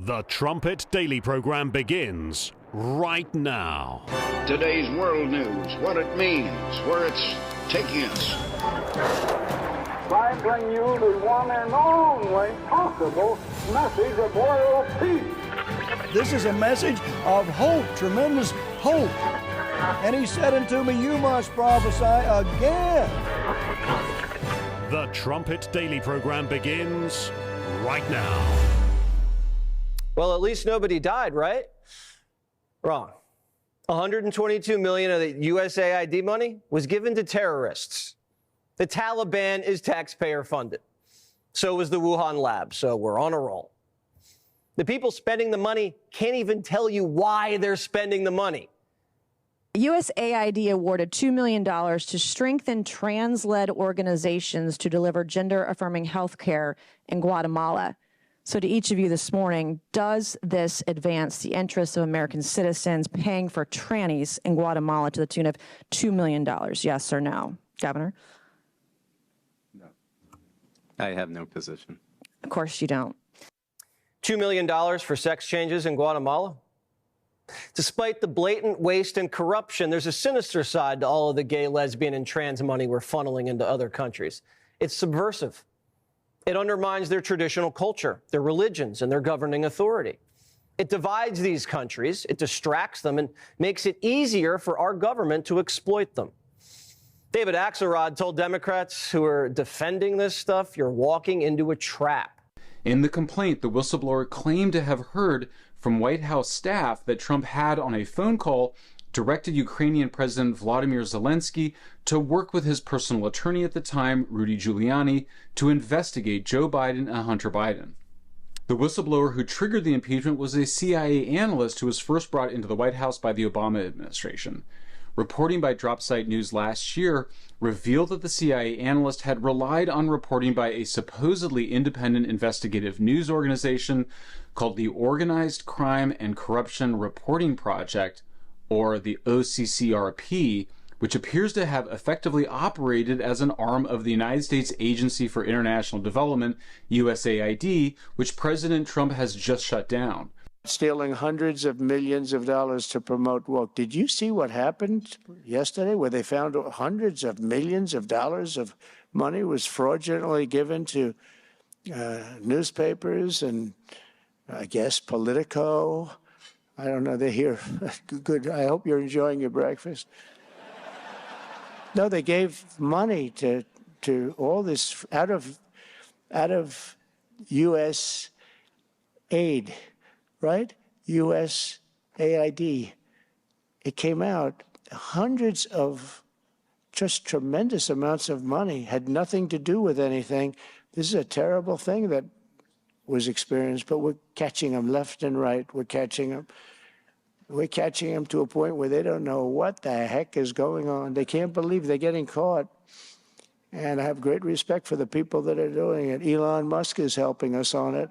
The Trumpet Daily program begins right now. Today's world news, what it means, where it's taking us. I bring you the one and only possible message of world peace. This is a message of hope, tremendous hope. And he said unto me, you must prophesy again. The Trumpet Daily program begins right now. Well, at least nobody died, right? Wrong. 122 million of the USAID money was given to terrorists. The Taliban is taxpayer funded. So was the Wuhan lab. So we're on a roll. The people spending the money can't even tell you why they're spending the money. USAID awarded $2 million to strengthen trans-led organizations to deliver gender-affirming health care in Guatemala. So to each of you this morning, does this advance the interests of American citizens paying for trannies in Guatemala to the tune of $2 million? Yes or no? Governor? No. I have no position. Of course you don't. $2 million for sex changes in Guatemala? Despite the blatant waste and corruption, there's a sinister side to all of the gay, lesbian, and trans money we're funneling into other countries. It's subversive. It undermines their traditional culture, their religions, and their governing authority. It divides these countries, it distracts them, and makes it easier for our government to exploit them. David Axelrod told Democrats who are defending this stuff, you're walking into a trap. In the complaint, the whistleblower claimed to have heard from White House staff that Trump had, on a phone call, directed Ukrainian President Vladimir Zelensky to work with his personal attorney at the time, Rudy Giuliani, to investigate Joe Biden and Hunter Biden. The whistleblower who triggered the impeachment was a CIA analyst who was first brought into the White House by the Obama administration. Reporting by DropSite News last year revealed that the CIA analyst had relied on reporting by a supposedly independent investigative news organization called the Organized Crime and Corruption Reporting Project, or the OCCRP, which appears to have effectively operated as an arm of the United States Agency for International Development, USAID, which President Trump has just shut down. Stealing hundreds of millions of dollars to promote woke. Did you see what happened yesterday where they found hundreds of millions of dollars of money was fraudulently given to newspapers and, I guess, Politico? I don't know. They're here. Good. I hope you're enjoying your breakfast. No, they gave money to all this out of U.S. aid. Right? USAID. It came out, hundreds of just tremendous amounts of money, had nothing to do with anything. This is a terrible thing that was experienced, but we're catching them left and right. We're catching them. We're catching them to a point where they don't know what the heck is going on. They can't believe they're getting caught. And I have great respect for the people that are doing it. Elon Musk is helping us on it.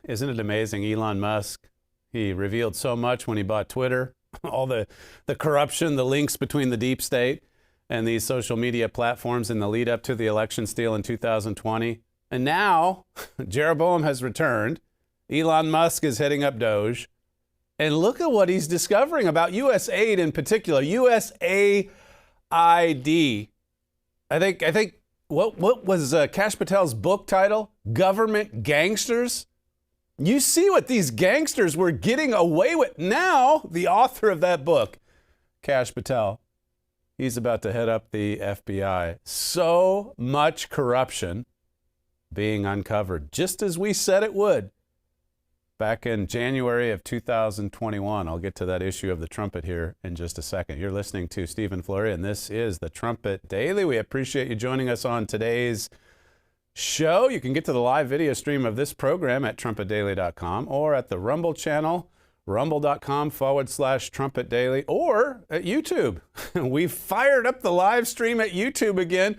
Isn't it amazing? Elon Musk, he revealed so much when he bought Twitter, all the corruption, the links between the deep state and these social media platforms in the lead up to the election steal in 2020. And now Jeroboam has returned. Elon Musk is heading up DOGE. And look at what he's discovering about USAID in particular. USAID. I think what was Kash Patel's book title? Government Gangsters? You see what these gangsters were getting away with. Now, the author of that book, Kash Patel, he's about to head up the FBI. So much corruption being uncovered, just as we said it would back in January of 2021. I'll get to that issue of the Trumpet here in just a second. You're listening to Stephen Fleury, and this is the Trumpet Daily. We appreciate you joining us on today's show. You can get to the live video stream of this program at trumpetdaily.com or at the Rumble channel, rumble.com/Trumpet Daily, or at YouTube. We've fired up the live stream at YouTube again.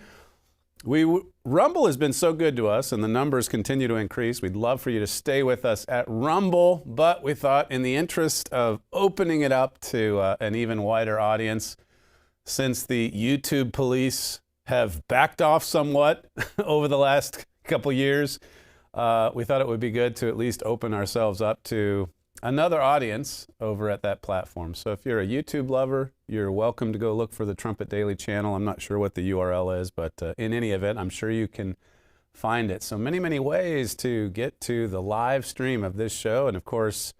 Rumble has been so good to us, and the numbers continue to increase. We'd love for you to stay with us at Rumble, but we thought in the interest of opening it up to an even wider audience, since the YouTube police have backed off somewhat over the last couple years, we thought it would be good to at least open ourselves up to another audience over at that platform. So if you're a YouTube lover, you're welcome to go look for the Trumpet Daily channel. I'm not sure what the URL is, but in any event, I'm sure you can find it. So many ways to get to the live stream of this show. And of course,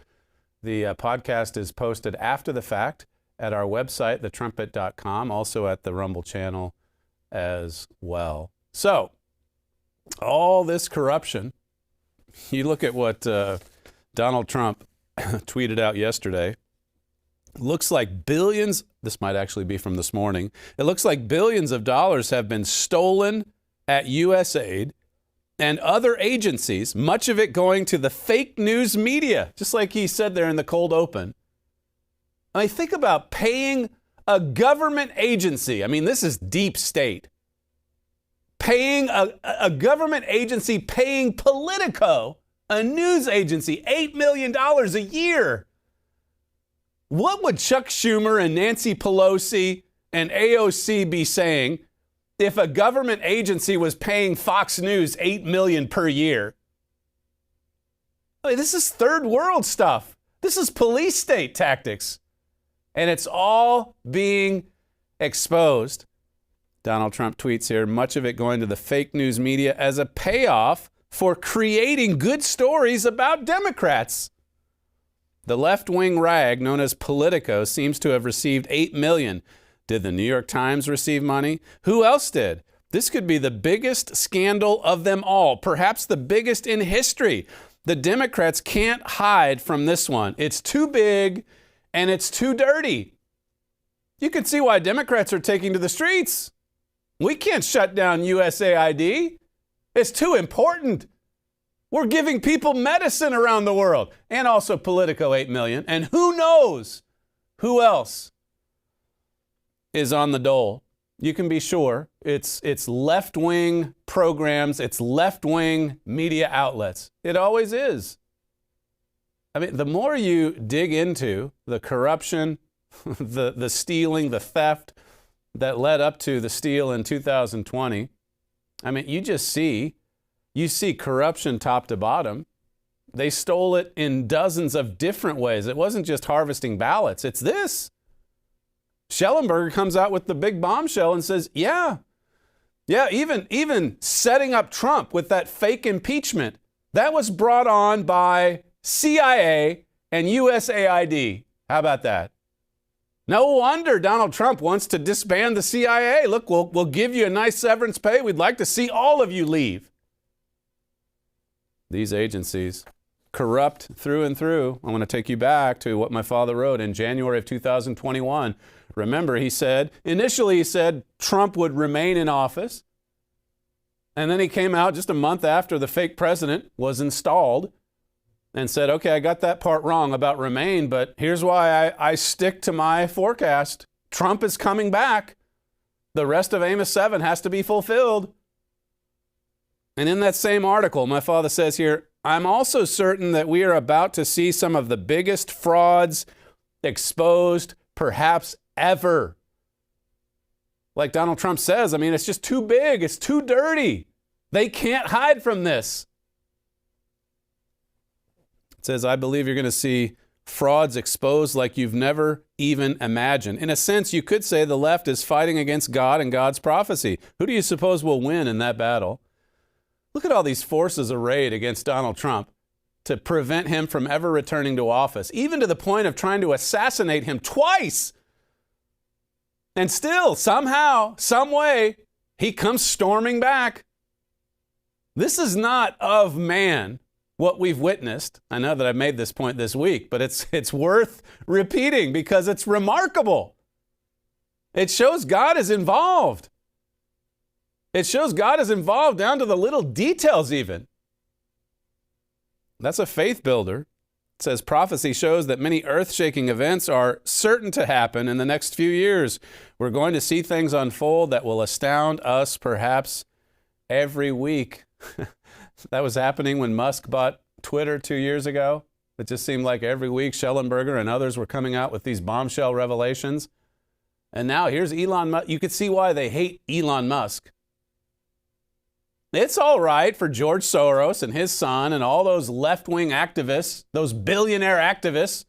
the podcast is posted after the fact at our website, thetrumpet.com, also at the Rumble channel as well. So all this corruption, you look at what Donald Trump tweeted out yesterday. Looks like billions, this might actually be from this morning, it looks like billions of dollars have been stolen at USAID and other agencies, much of it going to the fake news media, just like he said there in the cold open. I mean, think about paying a government agency. I mean, this is deep state. Paying a government agency, paying Politico, a news agency, $8 million a year. What would Chuck Schumer and Nancy Pelosi and AOC be saying if a government agency was paying Fox News $8 million per year? I mean, this is third world stuff. This is police state tactics. And it's all being exposed. Donald Trump tweets here, much of it going to the fake news media as a payoff for creating good stories about Democrats. The left-wing rag known as Politico seems to have received $8 million. Did the New York Times receive money? Who else did? This could be the biggest scandal of them all, perhaps the biggest in history. The Democrats can't hide from this one. It's too big and it's too dirty. You can see why Democrats are taking to the streets. We can't shut down USAID. It's too important. We're giving people medicine around the world. And also Politico, $8 million. And who knows who else is on the dole. You can be sure it's left-wing programs, it's left-wing media outlets. It always is. I mean, the more you dig into the corruption, the stealing, the theft that led up to the steal in 2020, I mean, you see corruption top to bottom. They stole it in dozens of different ways. It wasn't just harvesting ballots. It's this. Schellenberger comes out with the big bombshell and says, yeah, even setting up Trump with that fake impeachment, that was brought on by CIA and USAID. How about that? No wonder Donald Trump wants to disband the CIA. Look, we'll give you a nice severance pay. We'd like to see all of you leave. These agencies, corrupt through and through. I want to take you back to what my father wrote in January of 2021. Remember, initially he said Trump would remain in office. And then he came out just a month after the fake president was installed and said, okay, I got that part wrong about remain, but here's why I stick to my forecast. Trump is coming back. The rest of Amos 7 has to be fulfilled. And in that same article, my father says here, I'm also certain that we are about to see some of the biggest frauds exposed perhaps ever. Like Donald Trump says, I mean, it's just too big. It's too dirty. They can't hide from this. It says, I believe you're going to see frauds exposed like you've never even imagined. In a sense, you could say the left is fighting against God and God's prophecy. Who do you suppose will win in that battle? Look at all these forces arrayed against Donald Trump to prevent him from ever returning to office, even to the point of trying to assassinate him twice. And still, somehow, some way, he comes storming back. This is not of man, what we've witnessed. I know that I've made this point this week, but it's worth repeating because it's remarkable. It shows God is involved. It shows God is involved down to the little details even. That's a faith builder. It says prophecy shows that many earth-shaking events are certain to happen in the next few years. We're going to see things unfold that will astound us perhaps every week. That was happening when Musk bought Twitter 2 years ago. It just seemed like every week Schellenberger and others were coming out with these bombshell revelations. And now here's Elon Musk. You could see why they hate Elon Musk. It's all right for George Soros and his son and all those left-wing activists, those billionaire activists,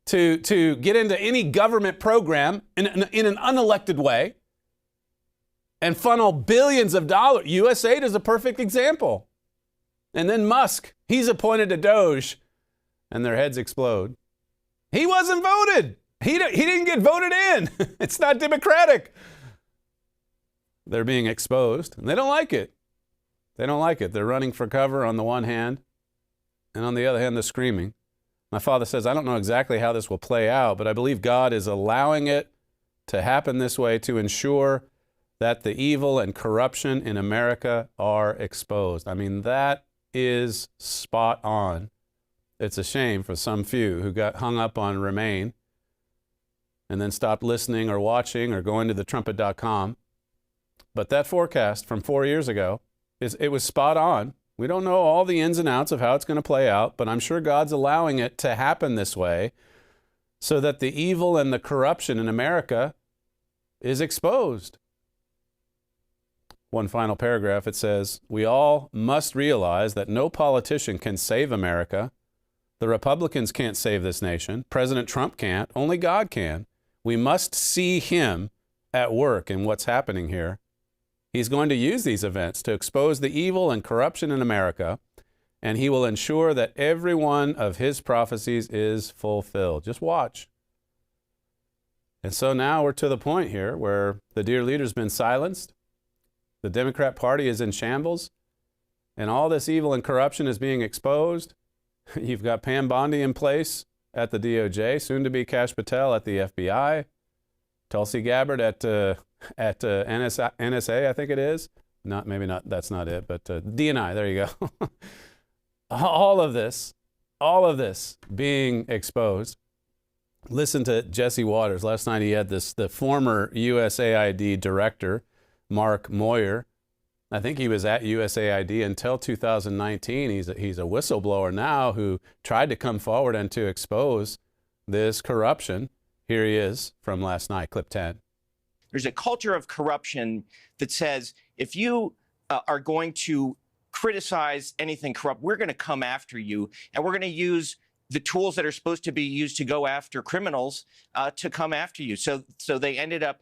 to get into any government program in an unelected way and funnel billions of dollars. USAID is a perfect example. And then Musk, he's appointed to DOGE, and their heads explode. He wasn't voted. He didn't get voted in. It's not democratic. They're being exposed, and they don't like it. They don't like it. They're running for cover on the one hand, and on the other hand, they're screaming. My father says, I don't know exactly how this will play out, but I believe God is allowing it to happen this way to ensure that the evil and corruption in America are exposed. I mean, that is spot on. It's a shame for some few who got hung up on Remain and then stopped listening or watching or going to the trumpet.com. But that forecast from 4 years ago, it was spot on. We don't know all the ins and outs of how it's going to play out, but I'm sure God's allowing it to happen this way so that the evil and the corruption in America is exposed. One final paragraph, it says, we all must realize that no politician can save America. The Republicans can't save this nation. President Trump can't. Only God can. We must see him at work in what's happening here. He's going to use these events to expose the evil and corruption in America, and he will ensure that every one of his prophecies is fulfilled. Just watch. And so now we're to the point here where the dear leader's been silenced, the Democrat Party is in shambles, and all this evil and corruption is being exposed. You've got Pam Bondi in place at the DOJ, soon to be Kash Patel at the FBI, Tulsi Gabbard at NSA, I think it is. Maybe not. That's not it. But DNI. There you go. all of this being exposed. Listen to Jesse Waters. Last night he had the former USAID director, Mark Moyer. I think he was at USAID until 2019. He's a whistleblower now who tried to come forward and to expose this corruption. Here he is from last night, clip 10. There's a culture of corruption that says if you are going to criticize anything corrupt, we're going to come after you, and we're going to use the tools that are supposed to be used to go after criminals to come after you. So they ended up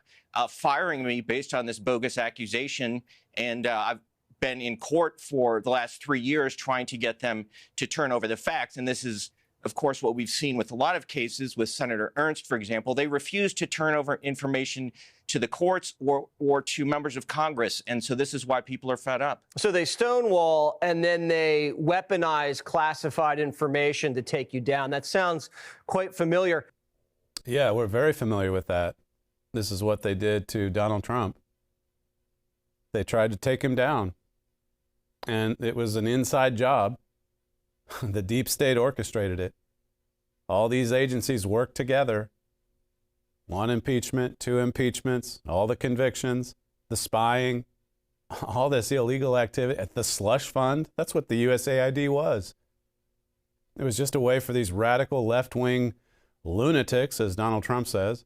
firing me based on this bogus accusation, and I've been in court for the last 3 years trying to get them to turn over the facts. And this is, of course, what we've seen with a lot of cases with Senator Ernst, for example. They refuse to turn over information to the courts or to members of Congress. And so this is why people are fed up. So they stonewall and then they weaponize classified information to take you down. That sounds quite familiar. Yeah, we're very familiar with that. This is what they did to Donald Trump. They tried to take him down. And it was an inside job. The deep state orchestrated it. All these agencies worked together. 1 impeachment, 2 impeachments, all the convictions, the spying, all this illegal activity, the slush fund. That's what the USAID was. It was just a way for these radical left-wing lunatics, as Donald Trump says,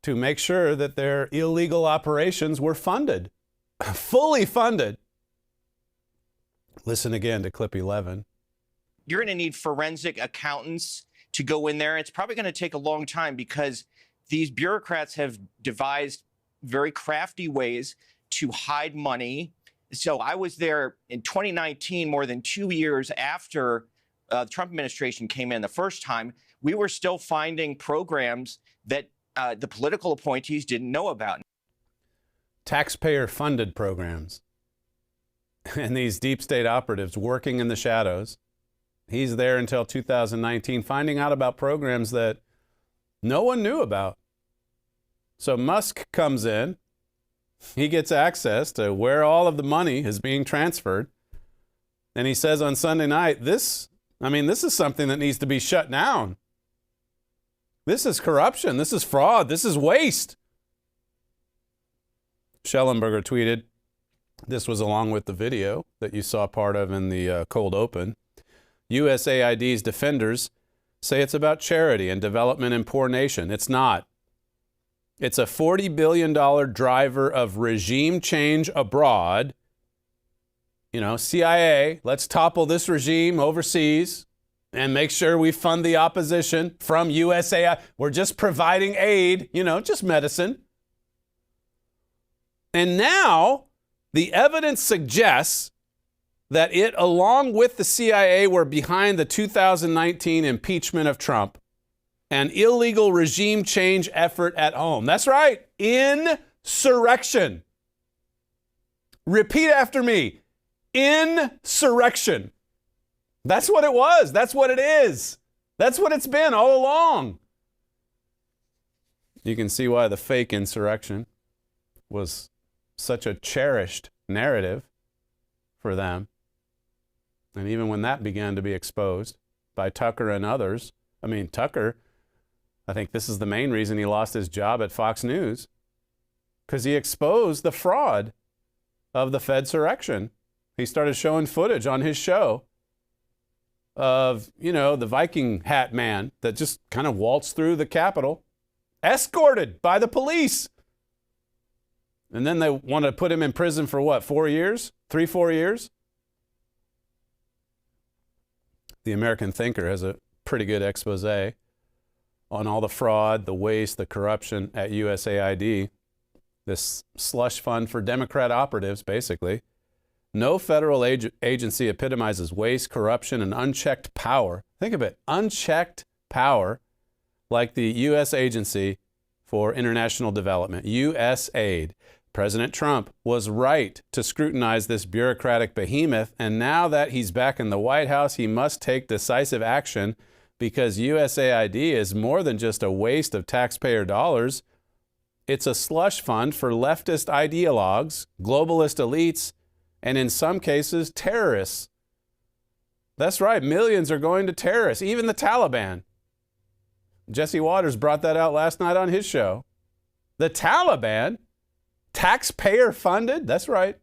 to make sure that their illegal operations were funded, fully funded. Listen again to clip 11. You're going to need forensic accountants to go in there. It's probably going to take a long time because these bureaucrats have devised very crafty ways to hide money. So I was there in 2019, more than 2 years after the Trump administration came in the first time. We were still finding programs that the political appointees didn't know about. Taxpayer-funded programs. And these deep state operatives working in the shadows. He's there until 2019, finding out about programs that no one knew about. So Musk comes in. He gets access to where all of the money is being transferred. And he says on Sunday night, this is something that needs to be shut down. This is corruption. This is fraud. This is waste. Schellenberger tweeted, this was along with the video that you saw part of in the cold open. USAID's defenders say it's about charity and development in poor nation. It's not. It's a $40 billion driver of regime change abroad. You know, CIA, let's topple this regime overseas and make sure we fund the opposition from USAID. We're just providing aid, you know, just medicine. And now the evidence suggests that it, along with the CIA, were behind the 2019 impeachment of Trump, an illegal regime change effort at home. That's right, insurrection. Repeat after me, insurrection. That's what it was. That's what it is. That's what it's been all along. You can see why the fake insurrection was such a cherished narrative for them. And even when that began to be exposed by Tucker and others, I mean, Tucker, I think this is the main reason he lost his job at Fox News, because he exposed the fraud of the Fedsurrection. He started showing footage on his show of, you know, the Viking hat man that just kind of waltzed through the Capitol, escorted by the police. And then they want to put him in prison for what, 4 years? 4 years? The American Thinker has a pretty good expose on all the fraud, the waste, the corruption at USAID, this slush fund for Democrat operatives, basically. No federal agency epitomizes waste, corruption, and unchecked power. Think of it, unchecked power, like the U.S. Agency for International Development, USAID. President Trump was right to scrutinize this bureaucratic behemoth, and now that he's back in the White House, he must take decisive action, because USAID is more than just a waste of taxpayer dollars. It's a slush fund for leftist ideologues, globalist elites, and in some cases, terrorists. That's right, millions are going to terrorists, even the Taliban. Jesse Waters brought that out last night on his show. The Taliban, taxpayer funded? That's right. It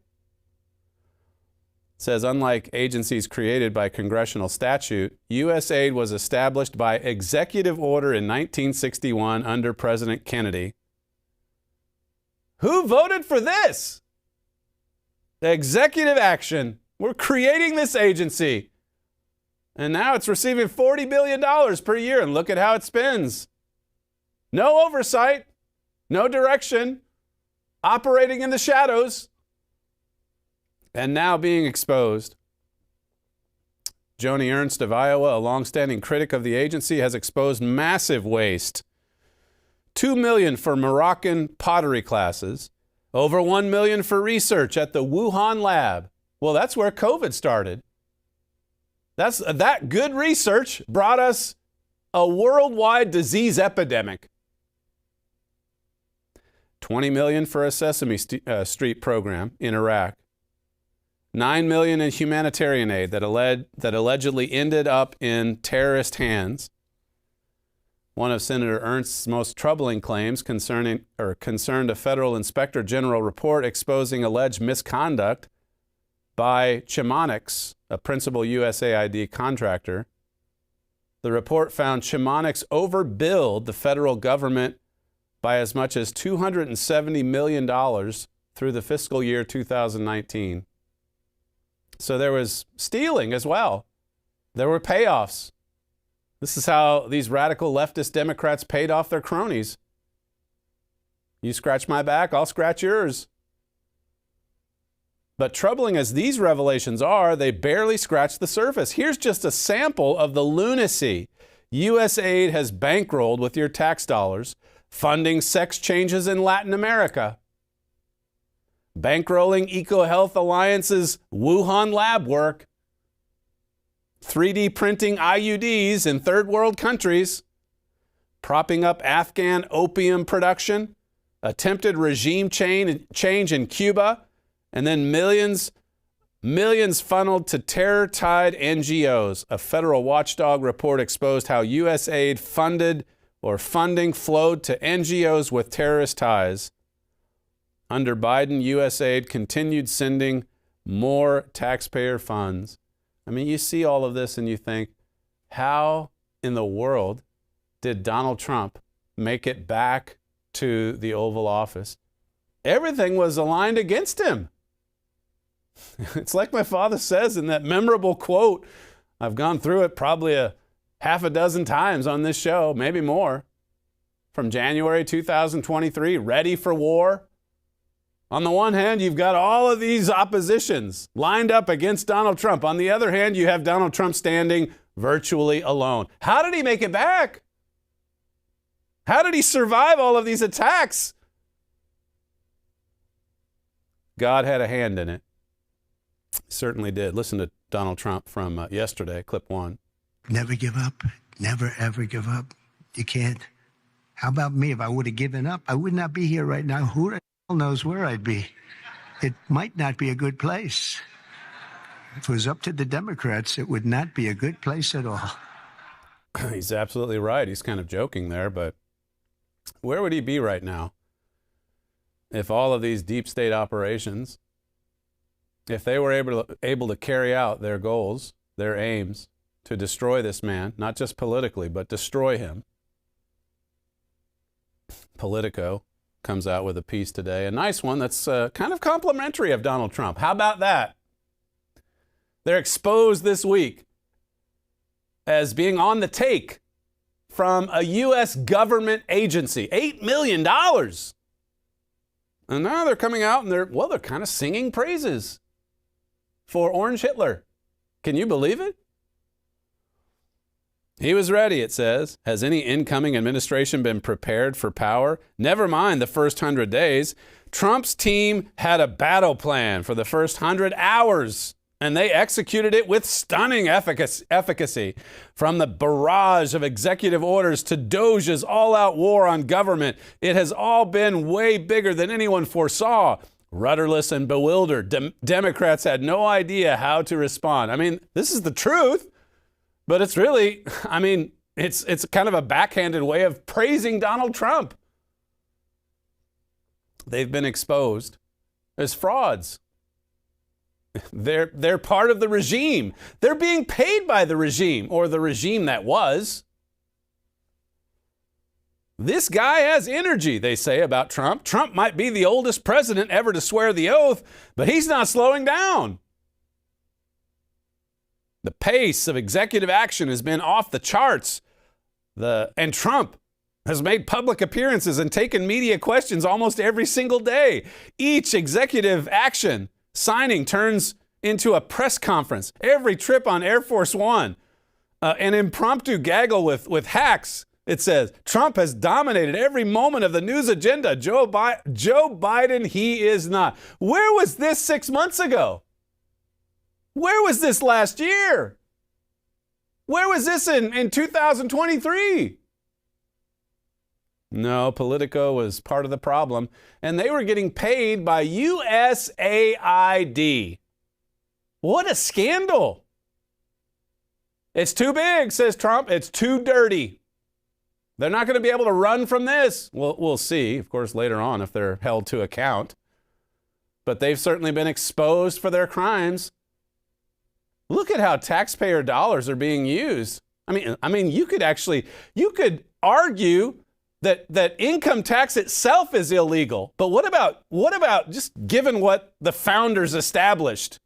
says, unlike agencies created by congressional statute, USAID was established by executive order in 1961 under President Kennedy. Who voted for this? Executive action. We're creating this agency. And now it's receiving $40 billion per year, and look at how it spends. No oversight, no direction, operating in the shadows, and now being exposed. Joni Ernst of Iowa, a longstanding critic of the agency, has exposed massive waste. $2 million for Moroccan pottery classes, over $1 million for research at the Wuhan lab. Well, that's where COVID started. That good research brought us a worldwide disease epidemic. $20 million for a Sesame Street program in Iraq. $9 million in humanitarian aid that allegedly ended up in terrorist hands. One of Senator Ernst's most troubling claims concerned a federal inspector general report exposing alleged misconduct by Chimonics, a principal USAID contractor. The report found Chimonics overbilled the federal government by as much as $270 million through the fiscal year 2019. So there was stealing as well. There were payoffs. This is how these radical leftist Democrats paid off their cronies. You scratch my back, I'll scratch yours. But troubling as these revelations are, they barely scratch the surface. Here's just a sample of the lunacy USAID has bankrolled with your tax dollars, funding sex changes in Latin America, bankrolling EcoHealth Alliance's Wuhan lab work, 3D printing IUDs in third world countries, propping up Afghan opium production, attempted regime change in Cuba, and then millions funneled to terror-tied NGOs. A federal watchdog report exposed how USAID funding flowed to NGOs with terrorist ties. Under Biden, USAID continued sending more taxpayer funds. I mean, you see all of this and you think, how in the world did Donald Trump make it back to the Oval Office, everything was aligned against him. It's like my father says in that memorable quote. I've gone through it probably a half a dozen times on this show, maybe more. From January 2023, ready for war. On the one hand, you've got all of these oppositions lined up against Donald Trump. On the other hand, you have Donald Trump standing virtually alone. How did he make it back? How did he survive all of these attacks? God had a hand in it. He certainly did. Listen to Donald Trump from yesterday, clip 1. Never give up. Never, ever give up. You can't. How about me? If I would have given up, I would not be here right now. Who the hell knows where I'd be? It might not be a good place. If it was up to the Democrats, it would not be a good place at all. He's absolutely right. He's kind of joking there, but where would he be right now if all of these deep state operations, if they were able to carry out their goals, their aims to destroy this man, not just politically, but destroy him? Politico comes out with a piece today, a nice one that's kind of complimentary of Donald Trump. How about that? They're exposed this week as being on the take from a U.S. government agency, $8 million. And now they're coming out and they're kind of singing praises for Orange Hitler. Can you believe it? He was ready, it says. Has any incoming administration been prepared for power? Never mind the first 100 days. Trump's team had a battle plan for the first 100 hours, and they executed it with stunning efficacy. From the barrage of executive orders to DOGE's all-out war on government, it has all been way bigger than anyone foresaw. Rudderless and bewildered, Democrats had no idea how to respond. I mean, this is the truth. But it's really, it's kind of a backhanded way of praising Donald Trump. They've been exposed as frauds. They're part of the regime. They're being paid by the regime, or the regime that was. This guy has energy, they say about Trump. Trump might be the oldest president ever to swear the oath, but he's not slowing down. The pace of executive action has been off the charts. And Trump has made public appearances and taken media questions almost every single day. Each executive action signing turns into a press conference. Every trip on Air Force One, an impromptu gaggle with hacks. It says, Trump has dominated every moment of the news agenda. Joe Biden, he is not. Where was this 6 months ago? Where was this last year? Where was this in 2023? No, Politico was part of the problem, and they were getting paid by USAID. What a scandal. It's too big, says Trump. It's too dirty. They're not going to be able to run from this. We'll see, of course, later on if they're held to account. But they've certainly been exposed for their crimes. Look at how taxpayer dollars are being used. I mean, you could argue that income tax itself is illegal. But what about just given what the founders established?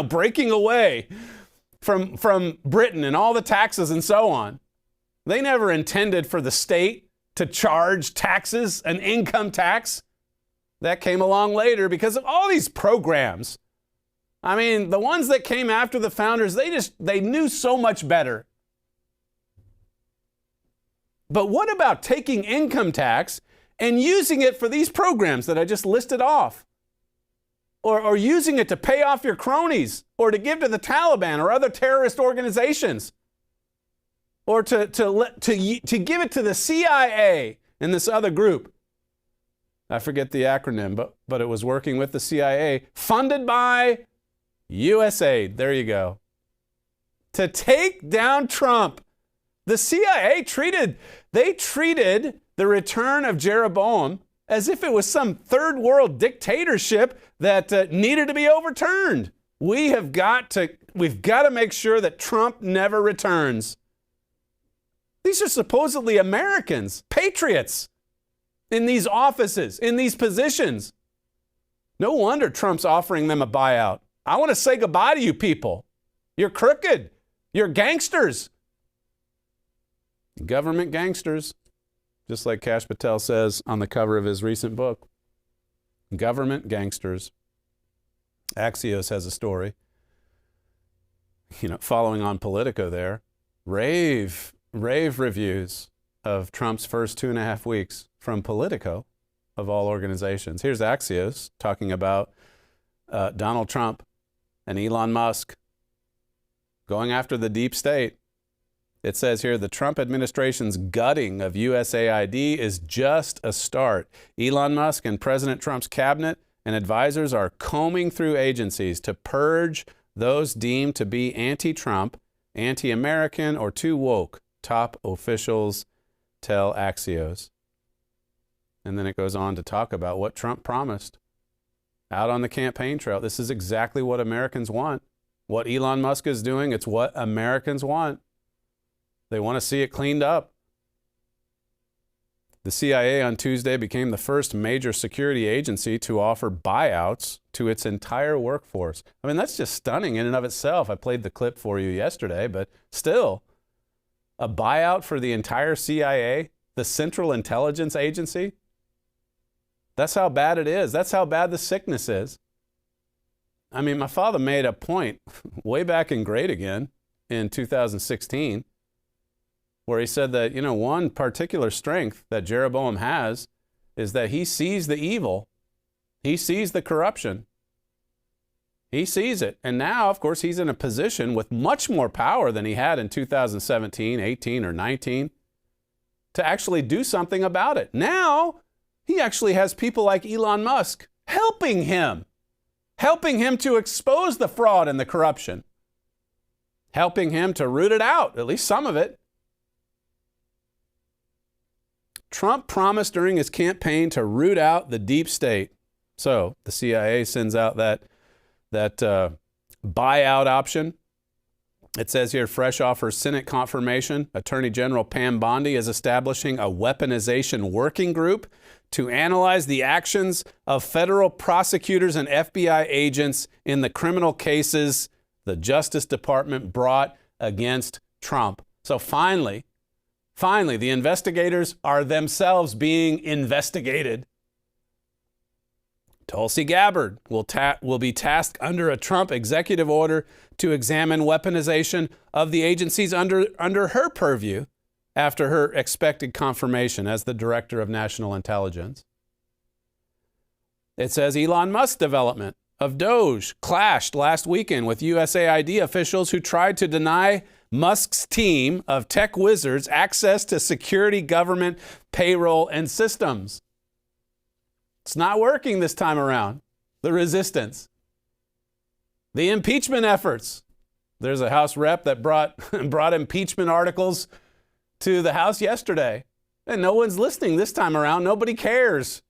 Breaking away from Britain and all the taxes and so on. They never intended for the state to charge taxes, an income tax. That came along later because of all these programs. I mean, the ones that came after the founders, they knew so much better. But what about taking income tax and using it for these programs that I just listed off? Or using it to pay off your cronies, or to give to the Taliban or other terrorist organizations, or to give it to the CIA and this other group. I forget the acronym, but it was working with the CIA, funded by USAID, there you go. To take down Trump. The CIA treated the return of Jeroboam as if it was some third world dictatorship that needed to be overturned. We've got to make sure that Trump never returns. These are supposedly Americans, patriots. in these offices, in these positions. No wonder Trump's offering them a buyout. I want to say goodbye to you people. You're crooked. You're gangsters. Government gangsters, just like Kash Patel says on the cover of his recent book. Government gangsters. Axios has a story, following on Politico there. Rave reviews of Trump's first 2.5 weeks from Politico, of all organizations. Here's Axios talking about Donald Trump and Elon Musk going after the deep state. It says here, the Trump administration's gutting of USAID is just a start. Elon Musk and President Trump's cabinet and advisors are combing through agencies to purge those deemed to be anti-Trump, anti-American, or too woke, top officials tell Axios. And then it goes on to talk about what Trump promised out on the campaign trail. This is exactly what Americans want. What Elon Musk is doing, it's what Americans want. They want to see it cleaned up. The CIA on Tuesday became the first major security agency to offer buyouts to its entire workforce. I mean, that's just stunning in and of itself. I played the clip for you yesterday, but still, a buyout for the entire CIA, the Central Intelligence Agency. That's how bad it is. That's how bad the sickness is. I mean, my father made a point way back in Great Again in 2016, where he said that, one particular strength that Jeroboam has is that he sees the evil. He sees the corruption. He sees it. And now, of course, he's in a position with much more power than he had in 2017, 18, or 19 to actually do something about it. Now, he actually has people like Elon Musk helping him to expose the fraud and the corruption, helping him to root it out, at least some of it. Trump promised during his campaign to root out the deep state. So the CIA sends out that buyout option. It says here, fresh offers Senate confirmation. Attorney General Pam Bondi is establishing a weaponization working group to analyze the actions of federal prosecutors and FBI agents in the criminal cases the Justice Department brought against Trump. So finally, the investigators are themselves being investigated. Tulsi Gabbard will be tasked under a Trump executive order to examine weaponization of the agencies under her purview after her expected confirmation as the Director of National Intelligence. It says Elon Musk's development of DOGE clashed last weekend with USAID officials who tried to deny Musk's team of tech wizards access to security government payroll and systems. It's not working this time around. The resistance. The impeachment efforts. There's a House rep that brought impeachment articles to the House yesterday. And no one's listening this time around. Nobody cares.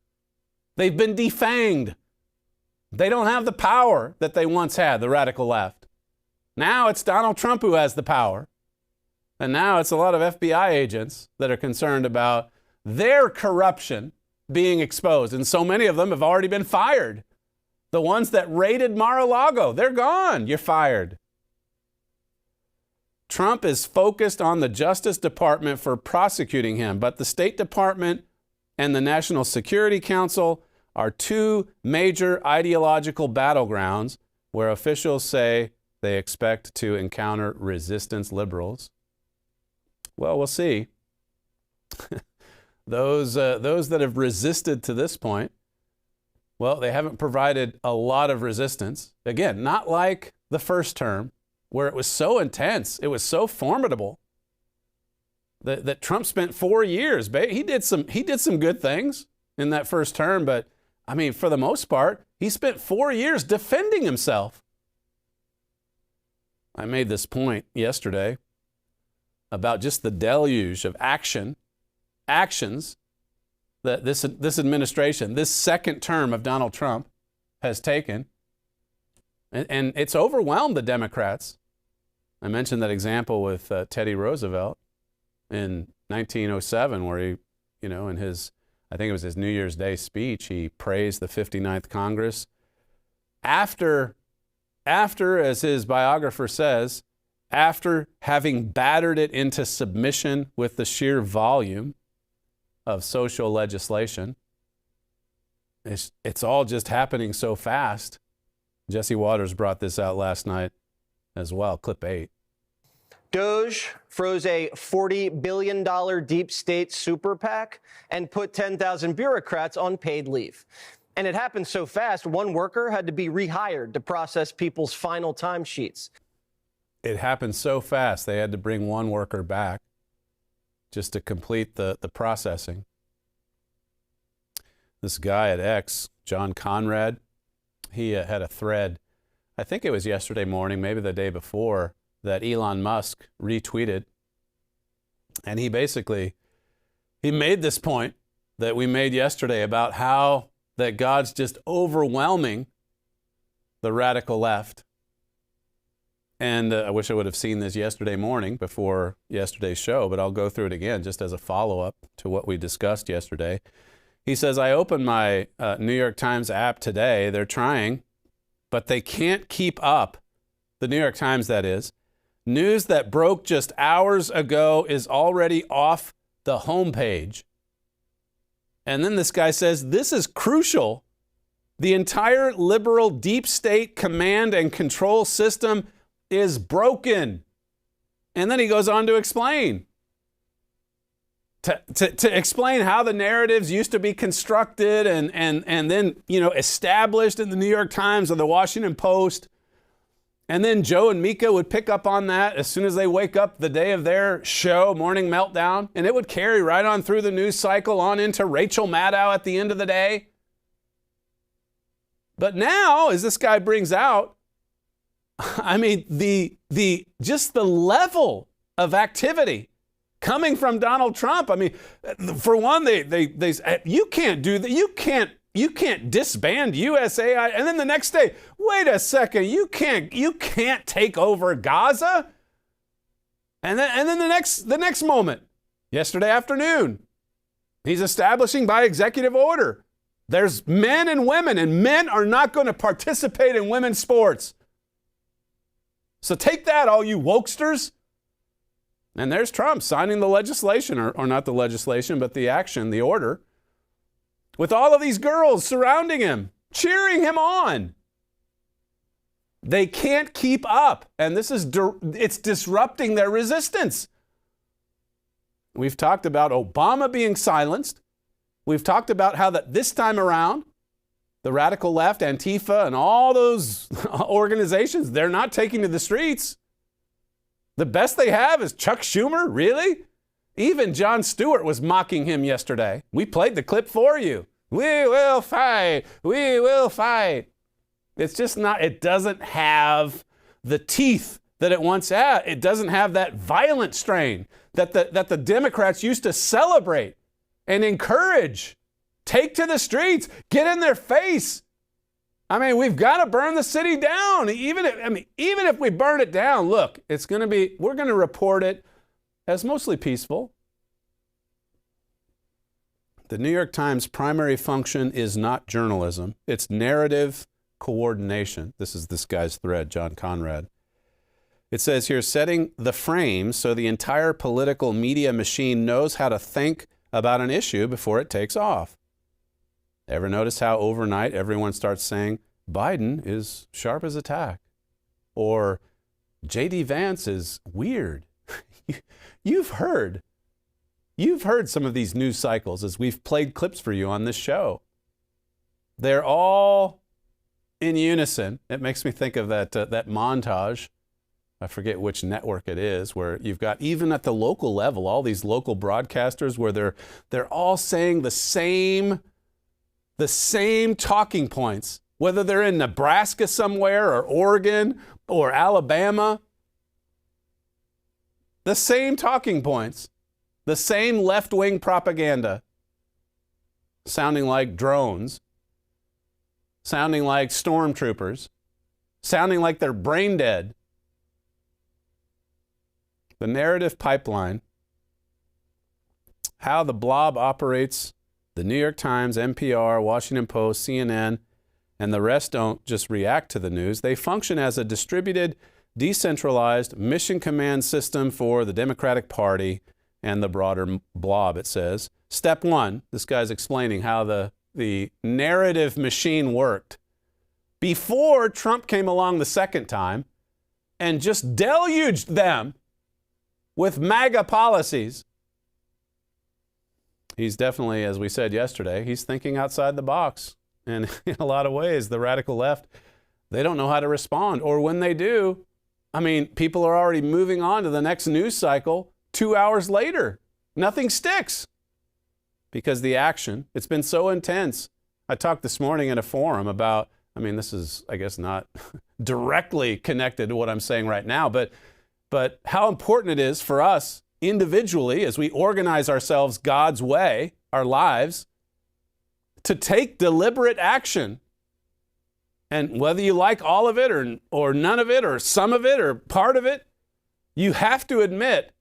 They've been defanged. They don't have the power that they once had, the radical left. Now it's Donald Trump who has the power. And now it's a lot of FBI agents that are concerned about their corruption being exposed. And so many of them have already been fired. The ones that raided Mar-a-Lago, they're gone. You're fired. Trump is focused on the Justice Department for prosecuting him, but the State Department and the National Security Council are two major ideological battlegrounds where officials say they expect to encounter resistance liberals. Well, we'll see. Those that have resisted to this point, well, they haven't provided a lot of resistance. Again, not like the first term, where it was so intense, it was so formidable that Trump spent 4 years. He did some good things in that first term, but I mean, for the most part, he spent 4 years defending himself. I made this point yesterday about just the deluge of actions that this administration, this second term of Donald Trump has taken. And it's overwhelmed the Democrats. I mentioned that example with Teddy Roosevelt in 1907, where he, in his I think it was his New Year's Day speech, he praised the 59th Congress. After, as his biographer says, after having battered it into submission with the sheer volume of social legislation, it's all just happening so fast. Jesse Waters brought this out last night as well, clip 8. DOGE froze a $40 billion deep state super PAC and put 10,000 bureaucrats on paid leave. And it happened so fast, one worker had to be rehired to process people's final timesheets. It happened so fast, they had to bring one worker back just to complete the processing. This guy at X, John Conrad, he had a thread, I think it was yesterday morning, maybe the day before, that Elon Musk retweeted. And he made this point that we made yesterday about how that God's just overwhelming the radical left. And I wish I would have seen this yesterday morning before yesterday's show, but I'll go through it again just as a follow-up to what we discussed yesterday. He says, I opened my New York Times app today. They're trying, but they can't keep up. The New York Times, that is. News that broke just hours ago is already off the homepage. And then this guy says, this is crucial. The entire liberal deep state command and control system is broken. And then he goes on to explain. To explain how the narratives used to be constructed and then, established in the New York Times or the Washington Post. And then Joe and Mika would pick up on that as soon as they wake up the day of their show, Morning Meltdown, and it would carry right on through the news cycle on into Rachel Maddow at the end of the day. But now, as this guy brings out, I mean, just the level of activity coming from Donald Trump. I mean, for one, you can't do that. You can't disband USAID, and then the next day, wait a second, you can't take over Gaza. And then the next moment, yesterday afternoon, he's establishing by executive order, there's men and women, and men are not going to participate in women's sports. So take that, all you wokesters. And there's Trump signing the legislation, or not the legislation, but the action, the order, with all of these girls surrounding him, cheering him on. They can't keep up, and it's disrupting their resistance. We've talked about Obama being silenced. We've talked about how that this time around, the radical left, Antifa, and all those organizations, they're not taking to the streets. The best they have is Chuck Schumer, really? Even Jon Stewart was mocking him yesterday. We played the clip for you. We will fight. We will fight. It's just not, it doesn't have the teeth that it once had. It doesn't have that violent strain that the Democrats used to celebrate and encourage. Take to the streets. Get in their face. I mean, we've got to burn the city down. Even if we burn it down, look, we're going to report it as mostly peaceful. The New York Times' primary function is not journalism. It's narrative coordination. This is this guy's thread, John Conrad. It says here, setting the frame so the entire political media machine knows how to think about an issue before it takes off. Ever notice how overnight everyone starts saying, Biden is sharp as a tack? Or J.D. Vance is weird. You've heard some of these news cycles as we've played clips for you on this show. They're all in unison. It makes me think of that montage. I forget which network it is, where you've got, even at the local level, all these local broadcasters where they're all saying the same talking points, whether they're in Nebraska somewhere or Oregon or Alabama. The same talking points, the same left-wing propaganda, sounding like drones, sounding like stormtroopers, sounding like they're brain dead. The narrative pipeline, how the blob operates The New York Times, NPR, Washington Post, CNN, and the rest don't just react to the news. They function as a distributed, decentralized mission command system for the Democratic Party and the broader blob, it says. Step one, this guy's explaining how the narrative machine worked before Trump came along the second time and just deluged them with MAGA policies. He's definitely, as we said yesterday, he's thinking outside the box. And in a lot of ways, the radical left, they don't know how to respond. Or when they do, I mean, people are already moving on to the next news cycle 2 hours later. Nothing sticks because the action, it's been so intense. I talked this morning in a forum about, I mean, this is, I guess, not directly connected to what I'm saying right now, but how important it is for us individually as we organize ourselves God's way, our lives, to take deliberate action. And whether you like all of it or none of it or some of it or part of it, you have to admit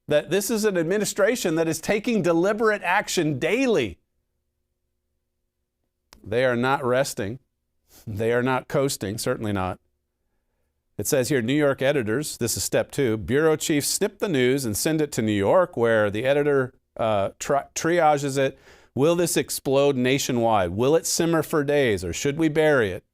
that this is an administration that is taking deliberate action daily. They are not resting. They are not coasting, certainly not. It says here, New York editors, this is step 2, bureau chiefs snip the news and send it to New York, where the editor triages it. Will this explode nationwide? Will it simmer for days, or should we bury it?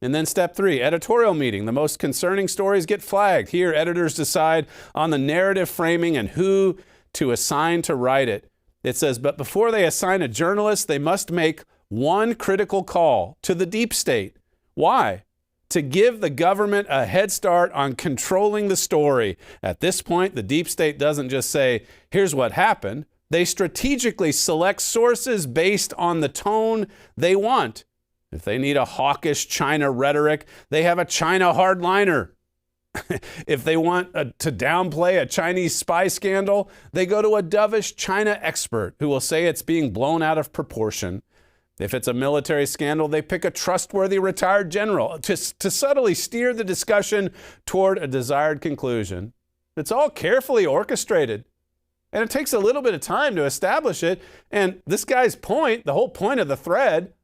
And then step 3, editorial meeting. The most concerning stories get flagged. Here, editors decide on the narrative framing and who to assign to write it. It says, but before they assign a journalist, they must make one critical call to the deep state. Why? To give the government a head start on controlling the story. At this point, the deep state doesn't just say, here's what happened. They strategically select sources based on the tone they want. If they need a hawkish China rhetoric, they have a China hardliner. If they want to downplay a Chinese spy scandal, they go to a dovish China expert who will say it's being blown out of proportion. If it's a military scandal, they pick a trustworthy retired general to subtly steer the discussion toward a desired conclusion. It's all carefully orchestrated, and it takes a little bit of time to establish it. And this guy's point, the whole point of the thread,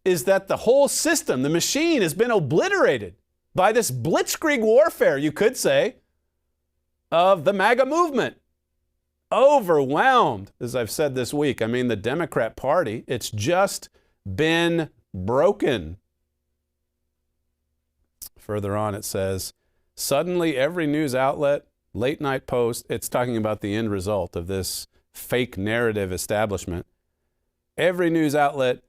is that the whole system, the machine, has been obliterated by this blitzkrieg warfare, you could say, of the MAGA movement. Overwhelmed, as I've said this week. I mean, the Democrat Party, it's just been broken. Further on, it says, suddenly every news outlet, late night post, it's talking about the end result of this fake narrative establishment. Every news outlet,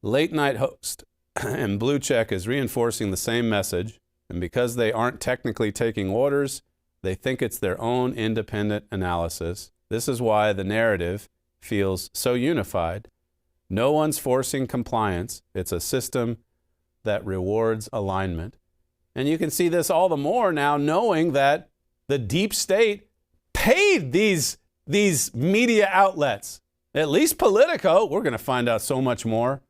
late night host, and blue check is reinforcing the same message. And because they aren't technically taking orders, they think it's their own independent analysis. This is why the narrative feels so unified. No one's forcing compliance. It's a system that rewards alignment. And you can see this all the more now, knowing that the deep state paid these media outlets, at least Politico. We're going to find out so much more.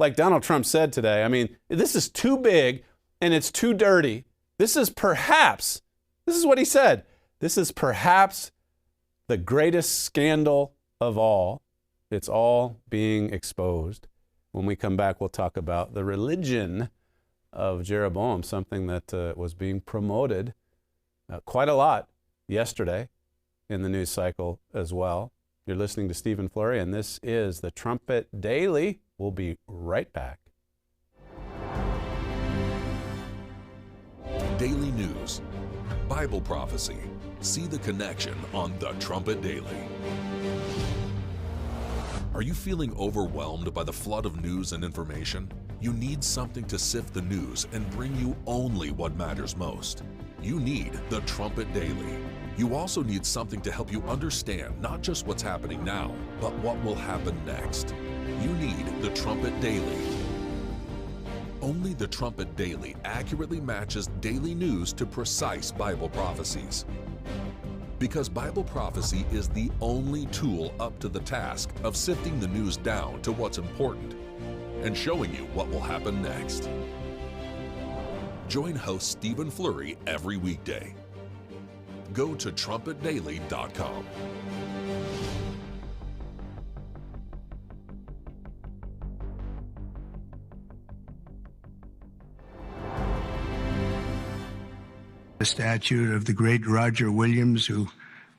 Like Donald Trump said today, I mean, this is too big and it's too dirty. This is what he said, this is perhaps the greatest scandal of all. It's all being exposed. When we come back, we'll talk about the religion of Jeroboam, something that was being promoted quite a lot yesterday in the news cycle as well. You're listening to Stephen Flurry, and this is the Trumpet Daily. We'll be right back. Daily news, Bible prophecy. See the connection on the Trumpet Daily. Are you feeling overwhelmed by the flood of news and information? You need something to sift the news and bring you only what matters most. You need the Trumpet Daily. You also need something to help you understand not just what's happening now, but what will happen next. You need the Trumpet Daily. Only the Trumpet Daily accurately matches daily news to precise Bible prophecies. Because Bible prophecy is the only tool up to the task of sifting the news down to what's important and showing you what will happen next. Join host Stephen Flurry every weekday. Go to trumpetdaily.com. The statue of the great Roger Williams, who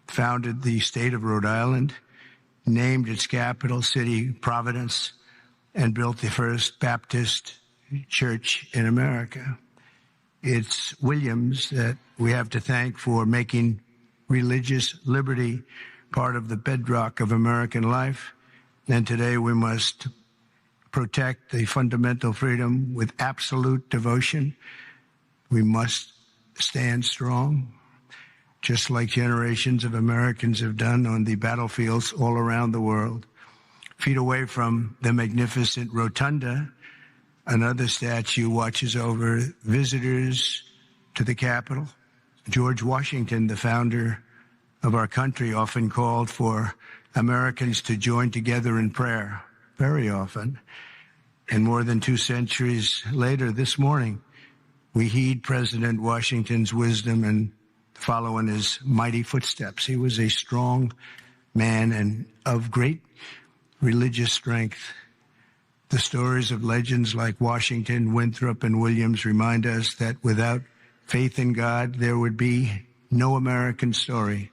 founded the state of Rhode Island, named its capital city Providence, and built the first Baptist church in America. It's Williams that we have to thank for making religious liberty part of the bedrock of American life. And today we must protect the fundamental freedom with absolute devotion. We must stand strong, just like generations of Americans have done on the battlefields all around the world. Feet away from the magnificent rotunda, another statue watches over visitors to the Capitol. George Washington, the founder of our country, often called for Americans to join together in prayer, very often. And more than 2 centuries later, this morning, we heed President Washington's wisdom and follow in his mighty footsteps. He was a strong man and of great religious strength. The stories of legends like Washington, Winthrop, and Williams remind us that without faith in God, there would be no American story.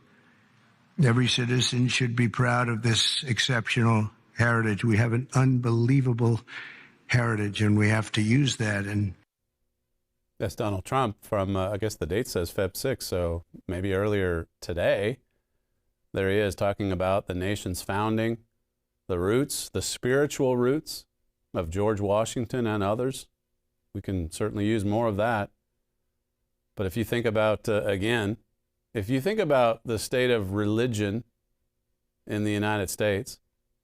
Every citizen should be proud of this exceptional heritage. We have an unbelievable heritage, and we have to use that. And that's Donald Trump from, I guess the date says Feb 6, so maybe earlier today. There he is talking about the nation's founding, the roots, the spiritual roots of George Washington and others. We can certainly use more of that. But if you think about, again, if you think about the state of religion in the United States,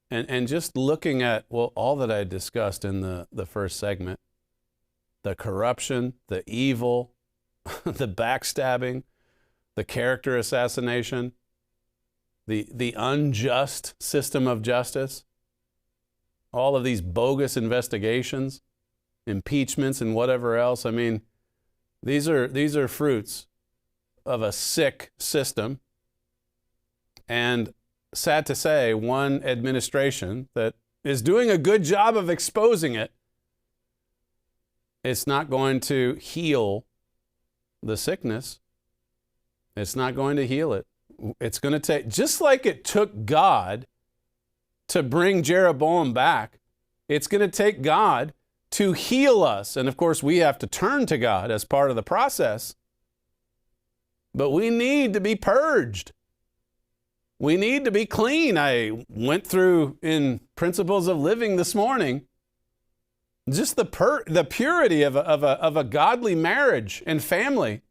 and just looking at, well, all that I discussed in the first segment, the corruption, the evil, the backstabbing, the character assassination, the unjust system of justice, all of these bogus investigations, impeachments, and whatever else. I mean, these are fruits of a sick system. And sad to say, one administration that is doing a good job of exposing it, it's not going to heal the sickness. It's not going to heal it. It's going to take, just like it took God to bring Jeroboam back, it's going to take God to heal us. And of course, we have to turn to God as part of the process. But we need to be purged. We need to be clean. I went through in Principles of Living this morning just the purity of a godly marriage and family.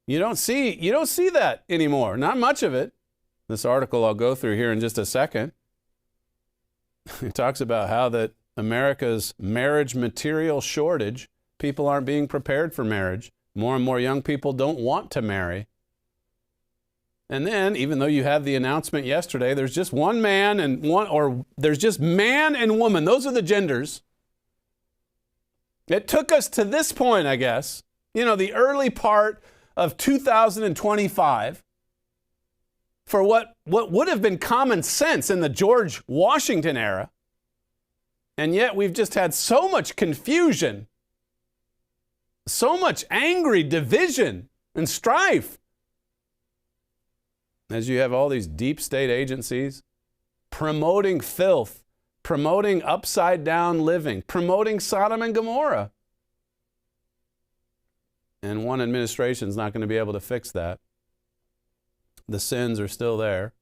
You don't see that anymore. Not much of it. This article I'll go through here in just a second. It talks about how that America's marriage material shortage, people aren't being prepared for marriage. More and more young people don't want to marry. And then, even though you have the announcement yesterday, there's just one man and one, or there's just man and woman. Those are the genders. It took us to this point, I guess, the early part of 2025, for what would have been common sense in the George Washington era. And yet we've just had so much confusion, so much angry division and strife. As you have all these deep state agencies promoting filth, promoting upside down living, promoting Sodom and Gomorrah. And one administration is not going to be able to fix that. The sins are still there.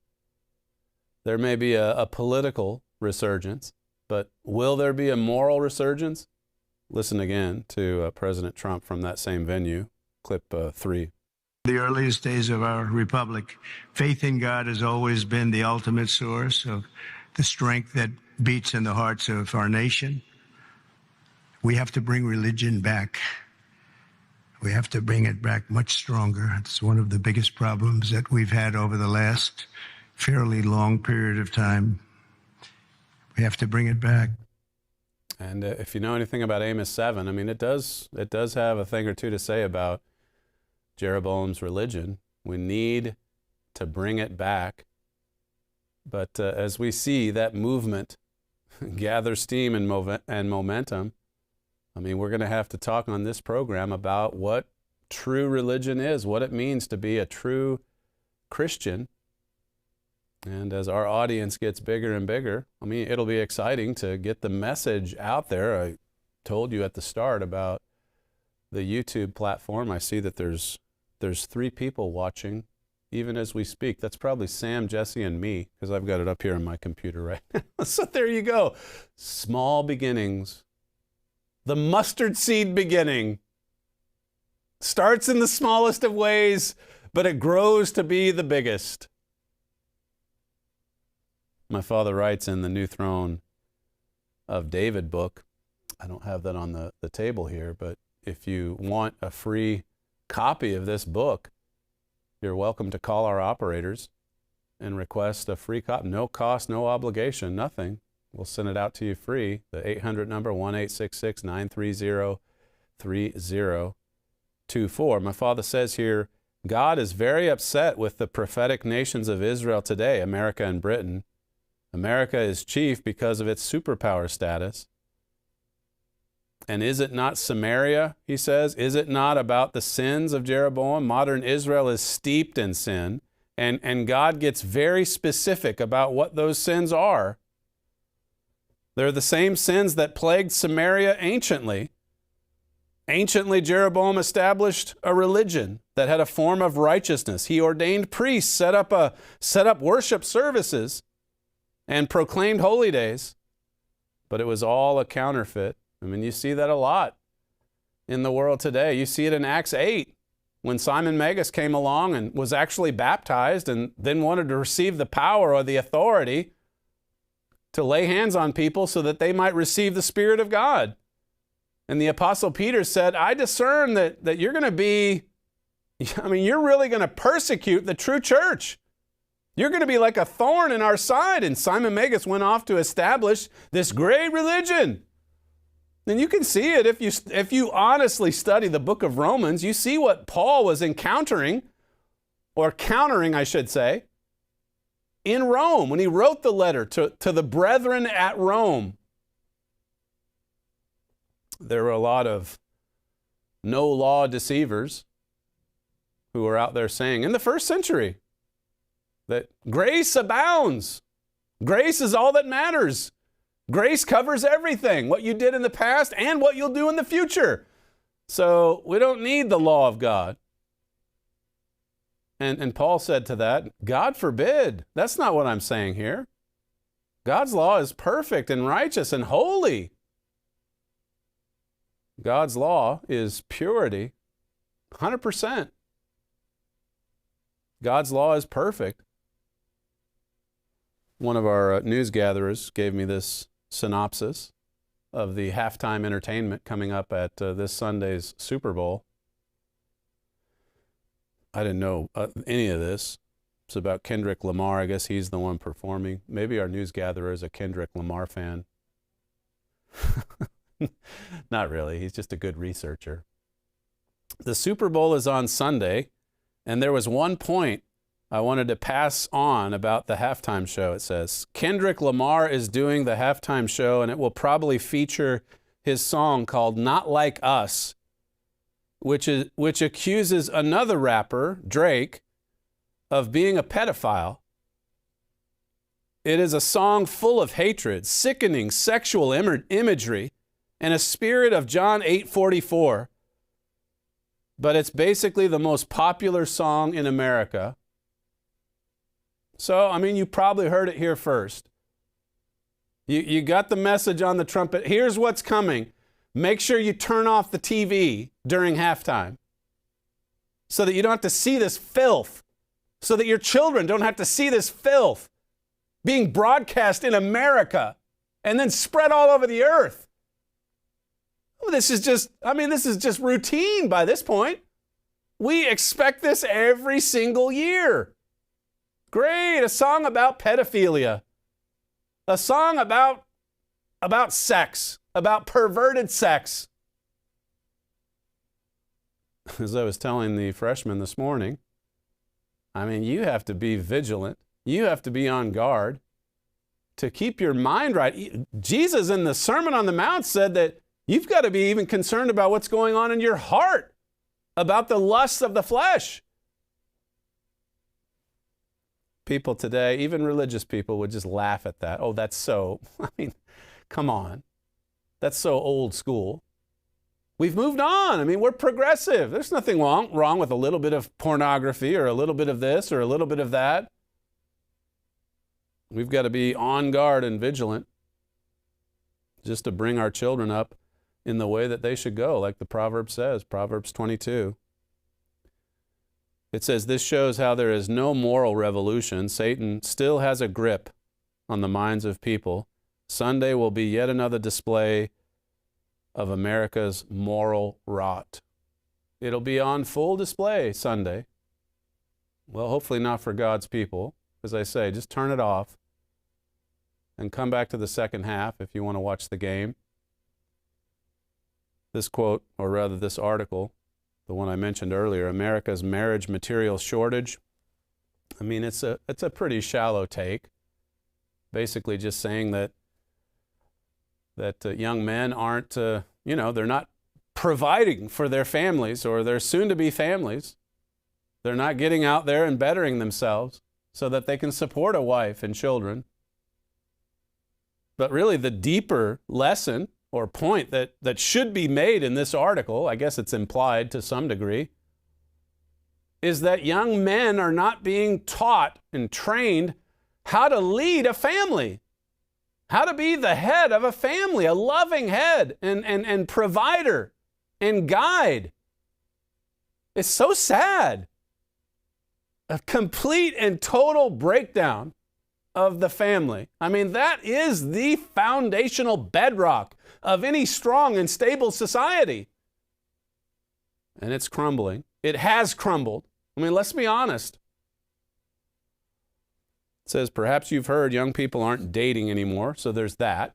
There may be a political resurgence, but will there be a moral resurgence? Listen again to President Trump from that same venue, clip 3. The earliest days of our republic, faith in God has always been the ultimate source of the strength that beats in the hearts of our nation. We have to bring religion back. We have to bring it back much stronger. It's one of the biggest problems that we've had over the last fairly long period of time. We have to bring it back. And if you know anything about Amos 7, I mean, it does have a thing or two to say about Jeroboam's religion. We need to bring it back. But as we see that movement gather steam and momentum, I mean, we're going to have to talk on this program about what true religion is, what it means to be a true Christian. And as our audience gets bigger and bigger, I mean, it'll be exciting to get the message out there. I told you at the start about the YouTube platform. I see that there's 3 people watching even as we speak. That's probably Sam, Jesse, and me, because I've got it up here on my computer right now. So there you go. Small beginnings. The mustard seed beginning starts in the smallest of ways, but it grows to be the biggest. My father writes in the New Throne of David book, I don't have that on the table here, but if you want a free copy of this book, you're welcome to call our operators and request a free copy. No cost, no obligation, nothing. We'll send it out to you free. The 800 number, 1-866-930-3024. My father says here, God is very upset with the prophetic nations of Israel today, America and Britain. America is chief because of its superpower status. And is it not Samaria, he says? Is it not about the sins of Jeroboam? Modern Israel is steeped in sin, and God gets very specific about what those sins are. They're the same sins that plagued Samaria anciently. Anciently, Jeroboam established a religion that had a form of righteousness. He ordained priests, set up worship services, and proclaimed holy days. But it was all a counterfeit. I mean, you see that a lot in the world today. You see it in Acts 8, when Simon Magus came along and was actually baptized and then wanted to receive the power or the authority to lay hands on people so that they might receive the Spirit of God. And the Apostle Peter said, I discern that you're going to be, you're really going to persecute the true church. You're going to be like a thorn in our side. And Simon Magus went off to establish this great religion. And you can see it if you honestly study the book of Romans. You see what Paul was encountering, or countering, I should say, in Rome when he wrote the letter to the brethren at Rome. There were a lot of no-law deceivers who were out there saying, in the first century, that grace abounds. Grace is all that matters. Grace covers everything, what you did in the past and what you'll do in the future. So we don't need the law of God. And Paul said to that, God forbid. That's not what I'm saying here. God's law is perfect and righteous and holy. God's law is purity, 100%. God's law is perfect. One of our news gatherers gave me this synopsis of the halftime entertainment coming up at this Sunday's Super Bowl. I didn't know any of this. It's about Kendrick Lamar. I guess he's the one performing. Maybe our news gatherer is a Kendrick Lamar fan. Not really. He's just a good researcher. The Super Bowl is on Sunday, and there was one point I wanted to pass on about the halftime show. It says, Kendrick Lamar is doing the halftime show, and it will probably feature his song called Not Like Us, which accuses another rapper, Drake, of being a pedophile. It is a song full of hatred, sickening sexual imagery, and a spirit of John 8:44. But it's basically the most popular song in America. So, you probably heard it here first. You got the message on the trumpet. Here's what's coming. Make sure you turn off the TV during halftime so that you don't have to see this filth, so that your children don't have to see this filth being broadcast in America and then spread all over the earth. This is just routine by this point. We expect this every single year. Great, a song about pedophilia. A song about sex, about perverted sex. As I was telling the freshmen this morning, you have to be vigilant. You have to be on guard to keep your mind right. Jesus in the Sermon on the Mount said that you've got to be even concerned about what's going on in your heart about the lusts of the flesh. People today, even religious people, would just laugh at that. Oh, that's so, come on. That's so old school. We've moved on. We're progressive. There's nothing wrong with a little bit of pornography or a little bit of this or a little bit of that. We've got to be on guard and vigilant just to bring our children up in the way that they should go, like the proverb says, Proverbs 22. It says, this shows how there is no moral revolution. Satan still has a grip on the minds of people. Sunday will be yet another display of America's moral rot. It'll be on full display Sunday. Well, hopefully not for God's people. As I say, just turn it off and come back to the second half if you want to watch the game. This quote, or rather this article, the one I mentioned earlier, America's marriage material shortage. It's a pretty shallow take. Basically just saying that young men aren't, they're not providing for their families or their soon-to-be families. They're not getting out there and bettering themselves so that they can support a wife and children. But really the deeper lesson or point that should be made in this article, I guess it's implied to some degree, is that young men are not being taught and trained how to lead a family, how to be the head of a family, a loving head and provider and guide. It's so sad. A complete and total breakdown of the family. That is the foundational bedrock of any strong and stable society. And it's crumbling. It has crumbled. Let's be honest. It says, perhaps you've heard young people aren't dating anymore, so there's that.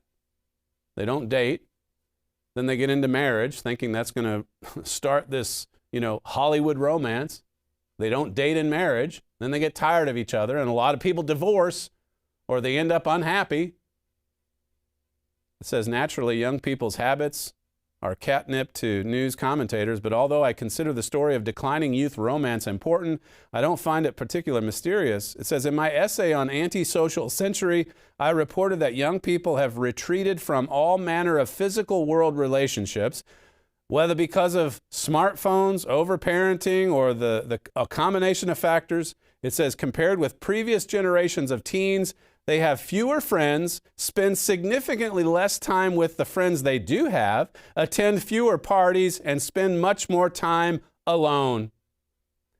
They don't date. Then they get into marriage thinking that's going to start this, Hollywood romance. They don't date in marriage. Then they get tired of each other, and a lot of people divorce or they end up unhappy. It says, naturally, young people's habits are catnip to news commentators, but although I consider the story of declining youth romance important, I don't find it particularly mysterious. It says, in my essay on antisocial century, I reported that young people have retreated from all manner of physical world relationships, whether because of smartphones, overparenting, or a combination of factors. It says, compared with previous generations of teens, they have fewer friends, spend significantly less time with the friends they do have, attend fewer parties, and spend much more time alone.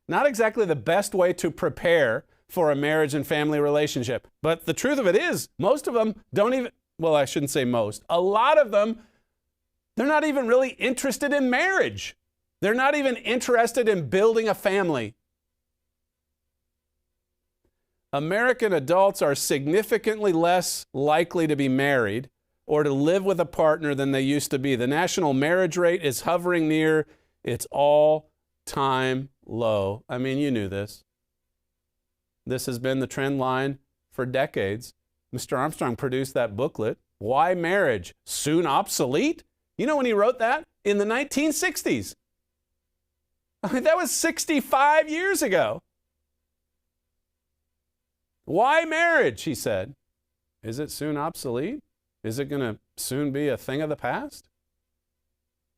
Not exactly the best way to prepare for a marriage and family relationship. But the truth of it is, most of them don't even, well, I shouldn't say most, a lot of them, they're not even really interested in marriage. They're not even interested in building a family. American adults are significantly less likely to be married or to live with a partner than they used to be. The national marriage rate is hovering near its all-time low. You knew this. This has been the trend line for decades. Mr. Armstrong produced that booklet, Why Marriage? Soon Obsolete? You know when he wrote that? In the 1960s. That was 65 years ago. Why marriage, he said. Is it soon obsolete? Is it going to soon be a thing of the past?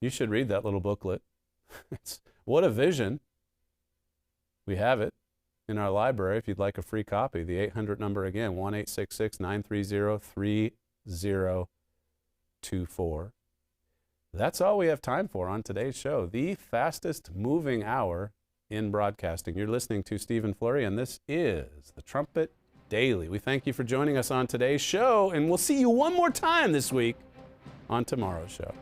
You should read that little booklet. What a vision. We have it in our library if you'd like a free copy. The 800 number again, 1-866-930-3024. That's all we have time for on today's show. The fastest moving hour in broadcasting. You're listening to Stephen Flurry, and this is the Trumpet Daily. We thank you for joining us on today's show, and we'll see you one more time this week on tomorrow's show.